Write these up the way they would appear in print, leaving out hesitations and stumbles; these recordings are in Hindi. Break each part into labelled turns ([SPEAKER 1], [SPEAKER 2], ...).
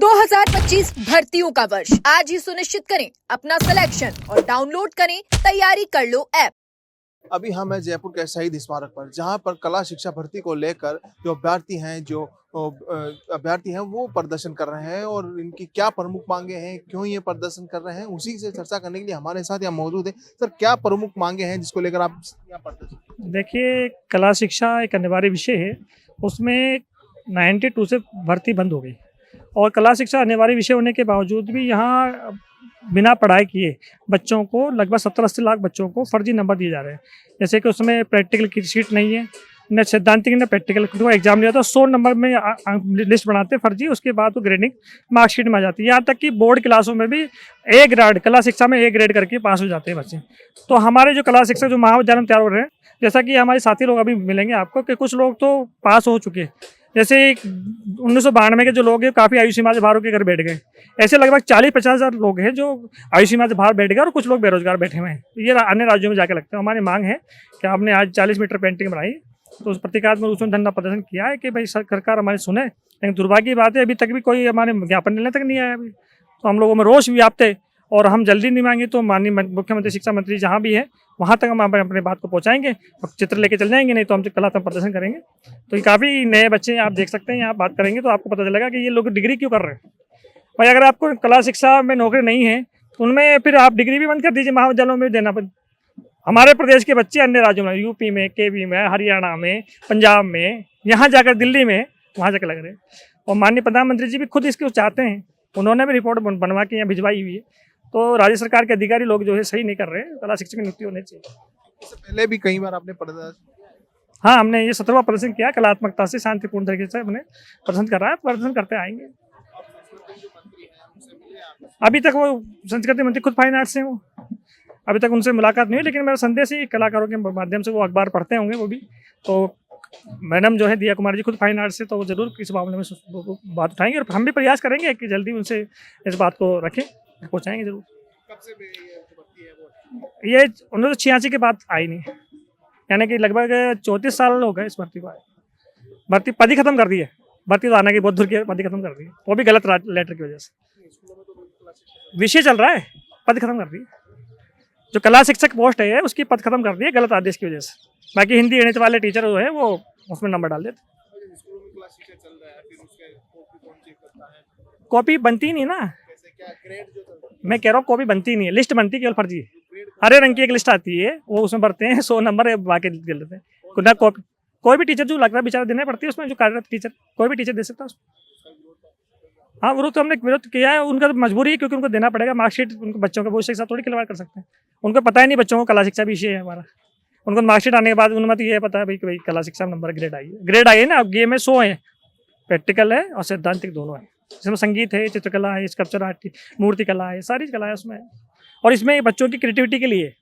[SPEAKER 1] 2025 भर्तियों का वर्ष आज ही सुनिश्चित करें अपना सिलेक्शन और डाउनलोड करें तैयारी कर लो ऐप।
[SPEAKER 2] अभी हम हैं जयपुर के शहीद स्मारक पर, जहां पर कला शिक्षा भर्ती को लेकर जो अभ्यर्थी हैं वो प्रदर्शन कर रहे हैं और इनकी क्या प्रमुख मांगे हैं, क्यों ये प्रदर्शन कर रहे हैं, उसी से चर्चा करने के लिए हमारे साथ यहाँ मौजूद है। सर, क्या प्रमुख मांगे हैं जिसको लेकर आप यहाँ प्रदर्शन?
[SPEAKER 3] देखिए, कला शिक्षा एक अनिवार्य विषय है। उसमें 92 से भर्ती बंद हो गई और कला शिक्षा अनिवार्य विषय होने के बावजूद भी यहाँ बिना पढ़ाई किए बच्चों को लगभग 70-80 लाख बच्चों को फर्जी नंबर दिए जा रहे हैं। जैसे कि उसमें प्रैक्टिकल की शीट नहीं है, न सैद्धांतिक न प्रैक्टिकल, तो एग्जाम लिया तो 100 नंबर में लिस्ट बनाते फर्जी, उसके बाद वो ग्रेडिंग मार्कशीट में आ जाती है। यहाँ तक कि बोर्ड क्लासों में भी ए ग्रेड, कला शिक्षा में ए ग्रेड करके पास हो जाते हैं बच्चे। तो हमारे जो कला शिक्षक जो महाविद्यालय तैयार हो रहे हैं, जैसा कि हमारे साथी लोग अभी मिलेंगे आपको कि कुछ लोग तो पास हो चुके हैं। जैसे 1992 के जो लोग हैं काफ़ी आयु सीमा से बाहर होकर घर बैठ गए। ऐसे लगभग 40-50 हज़ार लोग हैं जो आयु सीमा से बाहर बैठ गए और कुछ लोग बेरोजगार बैठे हुए हैं। ये अन्य राज्यों में जाकर लगता है। हमारी मांग है कि आपने आज 40 मीटर पेंटिंग बनाई तो उस प्रतीकात्मक रूप में धरना प्रदर्शन किया है कि भाई सरकार हमारी सुने, लेकिन दुर्भाग्य की बात है अभी तक भी कोई हमारे ज्ञापन लेने तक नहीं आया अभी। तो हम लोगों में रोष व्याप्त है और हम जल्दी नहीं मांगे तो माननीय मुख्यमंत्री, शिक्षा मंत्री जहाँ भी है वहाँ तक हम अपने बात को पहुँचाएंगे और चित्र लेके चल जाएंगे, नहीं तो हम कलात्मक प्रदर्शन करेंगे। तो ये काफ़ी नए बच्चे आप देख सकते हैं, यहाँ बात करेंगे तो आपको पता चलेगा कि ये लोग डिग्री क्यों कर रहे हैं। भाई अगर आपको कला शिक्षा में नौकरी नहीं है तो उनमें फिर आप डिग्री भी बंद कर दीजिए, महाविद्यालयों में देना। हमारे प्रदेश के बच्चे अन्य राज्यों में, यूपी में, केवी में, हरियाणा में, पंजाब में, यहाँ जाकर दिल्ली में, वहाँ जाकर लग रहे हैं। और माननीय प्रधानमंत्री जी भी खुद इसको चाहते हैं, उन्होंने भी रिपोर्ट बनवा के यहाँ भिजवाई हुई है। तो राज्य सरकार के अधिकारी लोग जो है सही नहीं कर रहे हैं, कला शिक्षक की नियुक्ति होनी चाहिए।
[SPEAKER 2] इससे पहले भी कई बार आपने प्रदर्शन?
[SPEAKER 3] हाँ, हमने ये 17वां प्रदर्शन किया, कलात्मकता से शांतिपूर्ण तरीके से हमने प्रदर्शन कर रहा है, प्रदर्शन करते आएंगे। अभी तक वो संस्कृति मंत्री खुद फाइन आर्ट्स से वो अभी तक उनसे मुलाकात नहीं हुई, लेकिन मेरा संदेश ही कलाकारों के माध्यम से वो अखबार पढ़ते होंगे वो भी। तो मैडम जो है दिया कुमार जी खुद फाइन आर्ट्स से, तो वो जरूर इस मामले में बात उठाएंगे और हम भी प्रयास करेंगे कि जल्दी उनसे इस बात को रखें, पहुँचाएंगे जरूर।
[SPEAKER 2] कब से
[SPEAKER 3] ये 1986 के बाद आई नहीं, यानी कि लगभग 34 साल हो गए इस भर्ती को आए। भर्ती पद ही खत्म कर दी है, भर्ती तो आने की बहुत दूर की, पद ही खत्म कर दी है, वो भी गलत लेटर की वजह से। विषय चल रहा है, पद खत्म कर दी। जो कला शिक्षक पोस्ट है उसकी पद खत्म कर दी है गलत आदेश की वजह से। बाकी हिंदी गणित वाले टीचर जो है वो उसमें नंबर डाल देते। कॉपी बनती नहीं ना, मैं कह रहा हूँ कॉपी बनती नहीं है, लिस्ट बनती केवल फर्जी है। हरे रंग की एक लिस्ट आती है, वो उसमें भरते हैं 100 नंबर बाकी दे देते हैं। कॉपी कोई भी टीचर जो लगता है बेचारा देना पड़ती है उसमें, जो कार्यरत टीचर कोई भी टीचर दे सकता है उसमें। हाँ, विरोध तो हमने विरोध किया है, उनका तो मजबूरी है क्योंकि उनको देना पड़ेगा। मार्कशीट उनको बच्चों के भविष्य के साथ थोड़ी खिलवाड़ कर सकते हैं। उनको पता ही नहीं बच्चों को कला शिक्षा विषय है हमारा। उनको मार्कशीट आने के बाद उनमें तो ये पता है भाई कि भाई कला शिक्षा नंबर ग्रेड आई है ना। अब ये में 100 है, प्रैक्टिकल है और सैद्धांतिक दोनों है। इसमें संगीत है, चित्रकला है, स्कल्पचर आर्ट, मूर्ति कला है, सारी कला है उसमें। और इसमें बच्चों की क्रिएटिविटी के लिए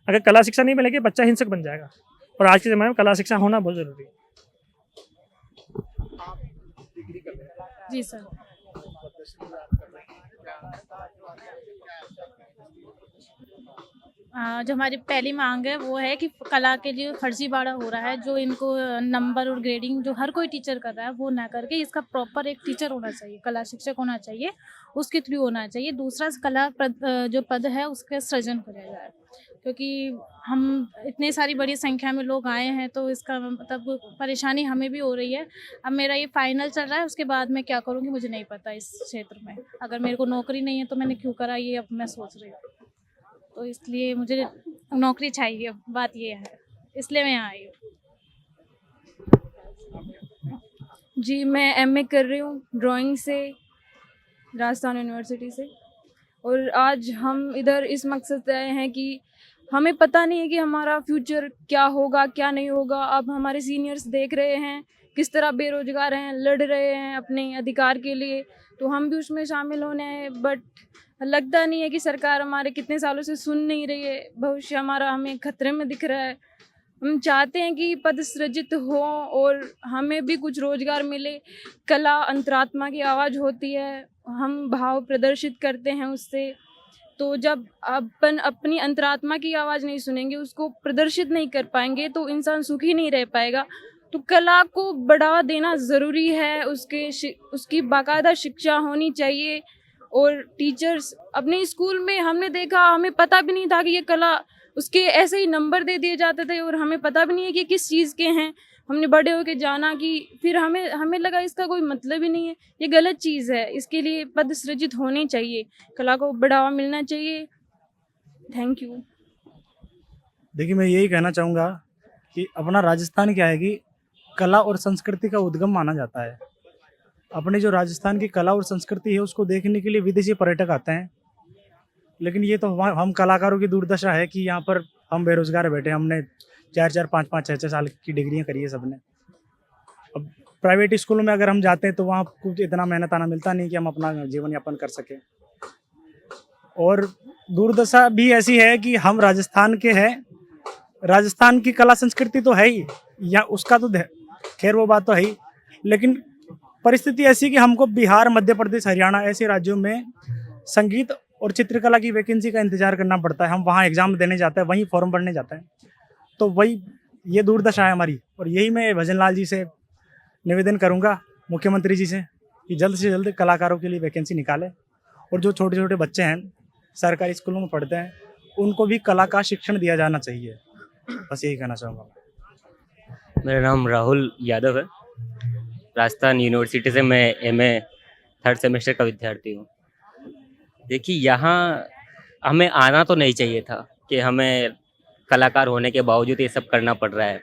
[SPEAKER 3] अगर कला शिक्षा नहीं मिलेगी बच्चा हिंसक बन जाएगा, और आज के ज़माने में कला शिक्षा होना बहुत ज़रूरी है।
[SPEAKER 4] जी सर। जो हमारी पहली मांग है वो है कि कला के लिए फर्जीवाड़ा हो रहा है, जो इनको नंबर और ग्रेडिंग जो हर कोई टीचर कर रहा है वो ना करके इसका प्रॉपर एक टीचर होना चाहिए, कला शिक्षक होना चाहिए, उसके थ्रू होना चाहिए। दूसरा, कला जो पद है उसका सृजन किया जाए, क्योंकि हम इतनी सारी बड़ी संख्या में लोग आए हैं तो इसका मतलब परेशानी हमें भी हो रही है। अब मेरा ये फाइनल चल रहा है, उसके बाद मैं क्या करूँगी मुझे नहीं पता। इस क्षेत्र में अगर मेरे को नौकरी नहीं है तो मैंने क्यों करा, ये अब मैं सोच रही हूँ। तो इसलिए मुझे नौकरी चाहिए, बात ये है, इसलिए मैं यहाँ आई हूँ।
[SPEAKER 5] जी, मैं एमए कर रही हूँ ड्राइंग से, राजस्थान यूनिवर्सिटी से। और आज हम इधर इस मकसद से आए हैं कि हमें पता नहीं है कि हमारा फ्यूचर क्या होगा क्या नहीं होगा। अब हमारे सीनियर्स देख रहे हैं किस तरह बेरोजगार हैं, लड़ रहे हैं अपने अधिकार के लिए, तो हम भी उसमें शामिल होने हैं। बट लगता नहीं है कि सरकार हमारे कितने सालों से सुन नहीं रही है, भविष्य हमारा हमें खतरे में दिख रहा है। हम चाहते हैं कि पद सृजित हो और हमें भी कुछ रोजगार मिले। कला अंतरात्मा की आवाज़ होती है, हम भाव प्रदर्शित करते हैं उससे। तो जब अपन अपनी अंतरात्मा की आवाज़ नहीं सुनेंगे, उसको प्रदर्शित नहीं कर पाएंगे, तो इंसान सुखी नहीं रह पाएगा। तो कला को बढ़ावा देना ज़रूरी है, उसकी बाकायदा शिक्षा होनी चाहिए। और टीचर्स अपने स्कूल में हमने देखा, हमें पता भी नहीं था कि ये कला, उसके ऐसे ही नंबर दे दिए जाते थे और हमें पता भी नहीं है कि किस चीज़ के हैं। हमने बड़े होके जाना कि फिर हमें लगा इसका कोई मतलब ही नहीं है, ये गलत चीज़ है। इसके लिए पद सृजित होने चाहिए, कला को बढ़ावा मिलना चाहिए। Thank you.
[SPEAKER 6] देखिए, मैं यही कहना चाहूँगा कि अपना राजस्थान क्या है कि कला और संस्कृति का उद्गम माना जाता है। अपने जो राजस्थान की कला और संस्कृति है उसको देखने के लिए विदेशी पर्यटक आते हैं, लेकिन ये तो हम कलाकारों की दुर्दशा है कि यहाँ पर हम बेरोजगार बैठे। हमने 4-4, 5-5, 6-6 साल की डिग्रियाँ करी है सबने। अब प्राइवेट स्कूलों में अगर हम जाते हैं तो वहाँ कुछ इतना मेहनत आना मिलता नहीं कि हम अपना जीवन यापन कर सकें। और दुर्दशा भी ऐसी है कि हम राजस्थान के हैं, राजस्थान की कला संस्कृति तो है ही, या उसका तो खैर वो बात तो है ही, लेकिन परिस्थिति ऐसी कि हमको बिहार, मध्य प्रदेश, हरियाणा ऐसे राज्यों में संगीत और चित्रकला की वैकेंसी का इंतजार करना पड़ता है। हम वहाँ एग्जाम देने जाते हैं, वहीं फॉर्म भरने जाते हैं, तो वही ये दुर्दशा है हमारी। और यही मैं भजन लाल जी से निवेदन करूँगा, मुख्यमंत्री जी से, कि जल्द से जल्द कलाकारों के लिए वैकेंसी निकालें। और जो छोटे छोटे बच्चे हैं सरकारी स्कूलों में पढ़ते हैं, उनको भी कला का शिक्षण दिया जाना चाहिए। बस यही कहना चाहूँगा।
[SPEAKER 7] मेरा नाम राहुल यादव है। राजस्थान यूनिवर्सिटी से मैं एमए 3rd सेमेस्टर का विद्यार्थी हूँ। देखिए, यहाँ हमें आना तो नहीं चाहिए था कि हमें कलाकार होने के बावजूद ये सब करना पड़ रहा है।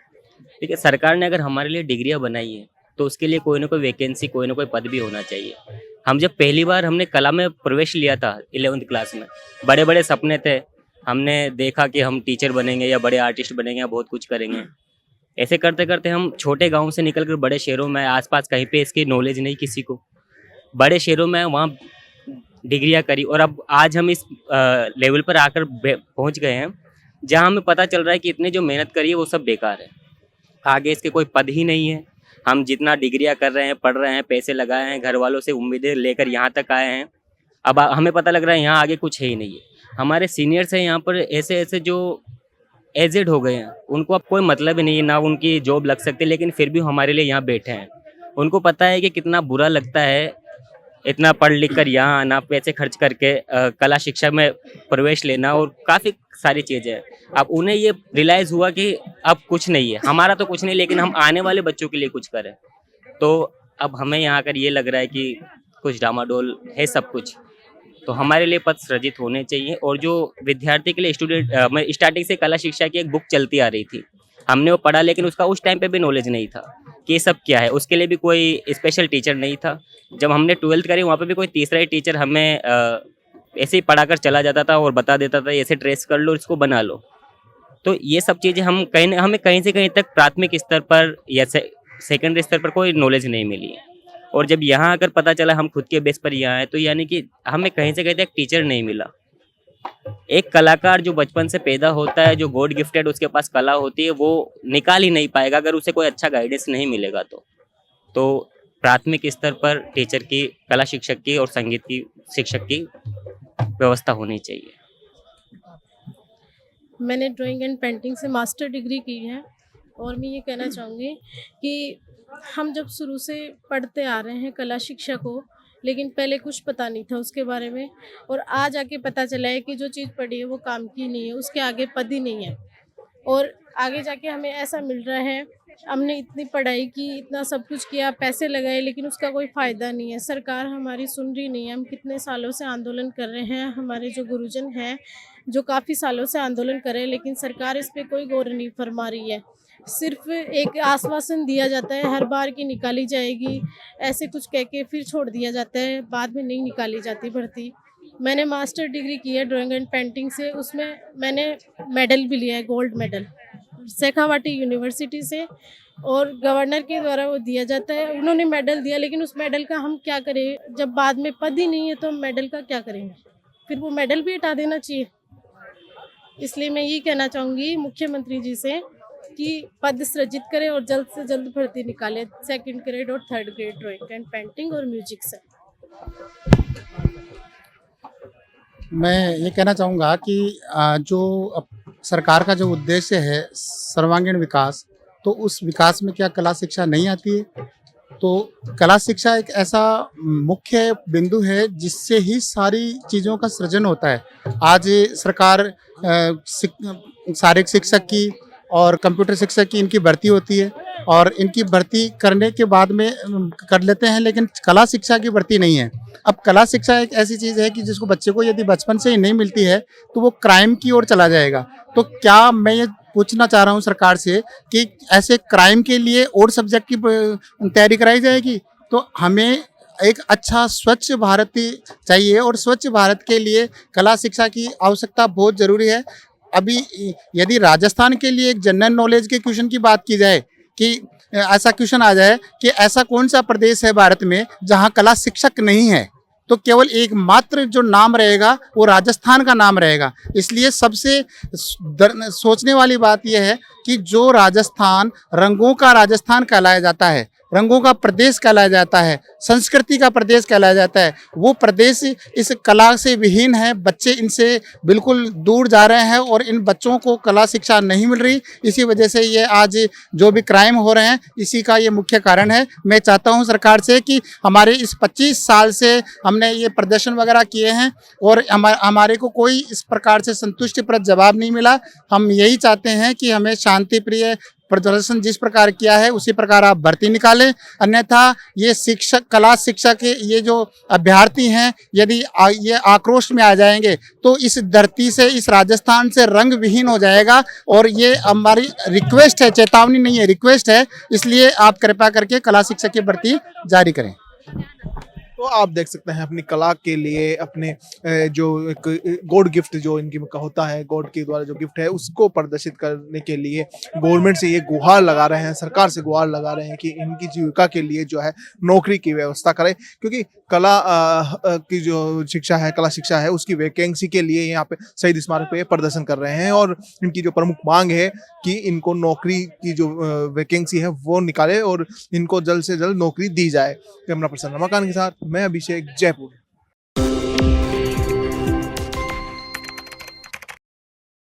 [SPEAKER 7] ठीक है, सरकार ने अगर हमारे लिए डिग्रियाँ बनाई है तो उसके लिए कोई ना कोई वैकेंसी, कोई ना कोई पद भी होना चाहिए। हम जब पहली बार हमने कला में प्रवेश लिया था 11th क्लास में, बड़े बड़े सपने थे। हमने देखा कि हम टीचर बनेंगे या बड़े आर्टिस्ट बनेंगे या बहुत कुछ करेंगे। ऐसे करते करते हम छोटे गांव से निकलकर बड़े शहरों में, आसपास कहीं पे इसकी नॉलेज नहीं किसी को, बड़े शहरों में वहाँ डिग्रियां करी। और अब आज हम इस लेवल पर आकर पहुँच गए हैं जहाँ हमें पता चल रहा है कि इतने जो मेहनत करी है वो सब बेकार है। आगे इसके कोई पद ही नहीं है। हम जितना डिग्रियां कर रहे हैं, पढ़ रहे हैं, पैसे लगाए हैं, घर वालों से उम्मीदें लेकर यहाँ तक आए हैं, अब हमें पता लग रहा है यहाँ आगे कुछ है ही नहीं है। हमारे सीनियर्स हैं यहाँ पर ऐसे ऐसे जो एजेड हो गए हैं, उनको अब कोई मतलब ही नहीं है, ना उनकी जॉब लग सकती, लेकिन फिर भी हमारे लिए यहाँ बैठे हैं। उनको पता है कि कितना बुरा लगता है इतना पढ़ लिख कर यहाँ आना, पैसे खर्च करके कला शिक्षा में प्रवेश लेना और काफ़ी सारी चीज़ें हैं। अब उन्हें ये रियलाइज़ हुआ कि अब कुछ नहीं है, हमारा तो कुछ नहीं, लेकिन हम आने वाले बच्चों के लिए कुछ करें। तो अब हमें यहाँ आकर ये लग रहा है कि कुछ डामाडोल है सब कुछ, तो हमारे लिए पद सृजित होने चाहिए। और जो विद्यार्थी के लिए स्टूडेंट, स्टार्टिंग से कला शिक्षा की एक बुक चलती आ रही थी, हमने वो पढ़ा, लेकिन उसका उस टाइम पे भी नॉलेज नहीं था कि ये सब क्या है। उसके लिए भी कोई स्पेशल टीचर नहीं था। जब हमने 12th करी, वहाँ पे भी कोई तीसरा ही टीचर हमें ऐसे ही पढ़ाकर चला जाता था और बता देता था ऐसे ट्रेस कर लो, इसको बना लो। तो ये सब चीज़ें हमें कहीं से कहीं तक प्राथमिक स्तर पर या सेकेंडरी स्तर पर कोई नॉलेज नहीं मिली। और जब यहाँ आकर पता चला हम खुद के बेस पर यहाँ आए, तो यानी कि हमें कहीं से कहीं तक टीचर नहीं मिला। एक कलाकार जो बचपन से पैदा होता है, जो गॉड गिफ्टेड उसके पास कला होती है, वो निकाल ही नहीं पाएगा अगर उसे कोई अच्छा गाइडेंस नहीं मिलेगा। तो प्राथमिक स्तर पर टीचर की, कला शिक्षक की और संगीत की शिक्षक की व्यवस्था होनी चाहिए।
[SPEAKER 8] मैंने ड्राइंग एंड पेंटिंग से मास्टर डिग्री की है और मैं ये कहना चाहूँगी कि हम जब शुरू से पढ़ते आ रहे हैं कला शिक्षा को, लेकिन पहले कुछ पता नहीं था उसके बारे में, और आज आके पता चला है कि जो चीज़ पढ़ी है वो काम की नहीं है, उसके आगे पद ही नहीं है। और आगे जाके हमें ऐसा मिल रहा है, हमने इतनी पढ़ाई की, इतना सब कुछ किया, पैसे लगाए, लेकिन उसका कोई फ़ायदा नहीं है। सरकार हमारी सुन रही नहीं है। हम कितने सालों से आंदोलन कर रहे हैं, हमारे जो गुरुजन हैं जो काफ़ी सालों से आंदोलन कर रहे हैं, लेकिन सरकार इस पर कोई गौर नहीं फरमा रही है। सिर्फ एक आश्वासन दिया जाता है हर बार की निकाली जाएगी, ऐसे कुछ कह के फिर छोड़ दिया जाता है, बाद में नहीं निकाली जाती भर्ती। मैंने मास्टर डिग्री की है ड्राइंग एंड पेंटिंग से, उसमें मैंने मेडल भी लिया है, गोल्ड मेडल शेखावाटी यूनिवर्सिटी से, और गवर्नर के द्वारा वो दिया जाता है। उन्होंने मेडल दिया, लेकिन उस मेडल का हम क्या करें जब बाद में पद ही नहीं है, तो हम मेडल का क्या करेंगे? फिर वो मेडल भी हटा देना चाहिए। इसलिए मैं ये कहना चाहूँगी मुख्यमंत्री जी से कि पद सृजित करें और जल्द से जल्द भर्ती निकाले 2nd ग्रेड और 3rd grade drawing and painting और म्यूजिक से।
[SPEAKER 9] मैं ये कहना चाहूँगा कि जो सरकार का जो उद्देश्य है सर्वांगीण विकास, तो उस विकास में क्या कला शिक्षा नहीं आती है? तो कला शिक्षा एक ऐसा मुख्य बिंदु है जिससे ही सारी चीज़ों का सृजन होता है। आज सरकार शारीरिक शिक्षक की और कंप्यूटर शिक्षक की इनकी भर्ती होती है और इनकी भर्ती करने के बाद में कर लेते हैं, लेकिन कला शिक्षा की भर्ती नहीं है। अब कला शिक्षा एक ऐसी चीज़ है कि जिसको बच्चे को यदि बचपन से ही नहीं मिलती है तो वो क्राइम की ओर चला जाएगा। तो क्या मैं ये पूछना चाह रहा हूँ सरकार से कि ऐसे क्राइम के लिए और सब्जेक्ट की तैयारी कराई जाएगी? तो हमें एक अच्छा स्वच्छ भारत चाहिए और स्वच्छ भारत के लिए कला शिक्षा की आवश्यकता बहुत ज़रूरी है। अभी यदि राजस्थान के लिए एक जनरल नॉलेज के क्वेश्चन की बात की जाए कि ऐसा क्वेश्चन आ जाए कि ऐसा कौन सा प्रदेश है भारत में जहाँ कला शिक्षक नहीं है, तो केवल एकमात्र जो नाम रहेगा वो राजस्थान का नाम रहेगा। इसलिए सबसे सोचने वाली बात यह है कि जो राजस्थान रंगों का राजस्थान कहलाया जाता है, रंगों का प्रदेश कहलाया जाता है, संस्कृति का प्रदेश कहलाया जाता है, वो प्रदेश इस कला से विहीन है। बच्चे इनसे बिल्कुल दूर जा रहे हैं और इन बच्चों को कला शिक्षा नहीं मिल रही। इसी वजह से ये आज जो भी क्राइम हो रहे हैं इसी का ये मुख्य कारण है। मैं चाहता हूँ सरकार से कि हमारे इस 25 साल से हमने ये प्रदर्शन वगैरह किए हैं और हमारे को कोई इस प्रकार से संतुष्टिप्रद जवाब नहीं मिला। हम यही चाहते हैं कि हमें शांति प्रिय प्रदर्शन जिस प्रकार किया है उसी प्रकार आप भर्ती निकालें, अन्यथा ये शिक्षक कला शिक्षा के ये जो अभ्यर्थी हैं यदि ये आक्रोश में आ जाएंगे तो इस धरती से, इस राजस्थान से रंग विहीन हो जाएगा। और ये हमारी रिक्वेस्ट है, चेतावनी नहीं है, रिक्वेस्ट है। इसलिए आप कृपया करके कला शिक्षा की भर्ती जारी करें।
[SPEAKER 2] तो आप देख सकते हैं अपनी कला के लिए अपने जो एक गॉड गिफ्ट जो इनकी होता है, गॉड के द्वारा जो गिफ्ट है उसको प्रदर्शित करने के लिए गवर्नमेंट से ये गुहार लगा रहे हैं, सरकार से गुहार लगा रहे हैं कि इनकी जीविका के लिए जो है नौकरी की व्यवस्था करें। क्योंकि कला की जो शिक्षा है, कला शिक्षा है, उसकी वैकेंसी के लिए यहाँ पे शहीद स्मारक पे प्रदर्शन कर रहे हैं और इनकी जो प्रमुख मांग है कि इनको नौकरी की जो वैकेंसी है वो निकाले और इनको जल्द से जल्द नौकरी दी जाए। कैमरा पर्सन रमाकांत के साथ मैं अभिषेक, जयपुर।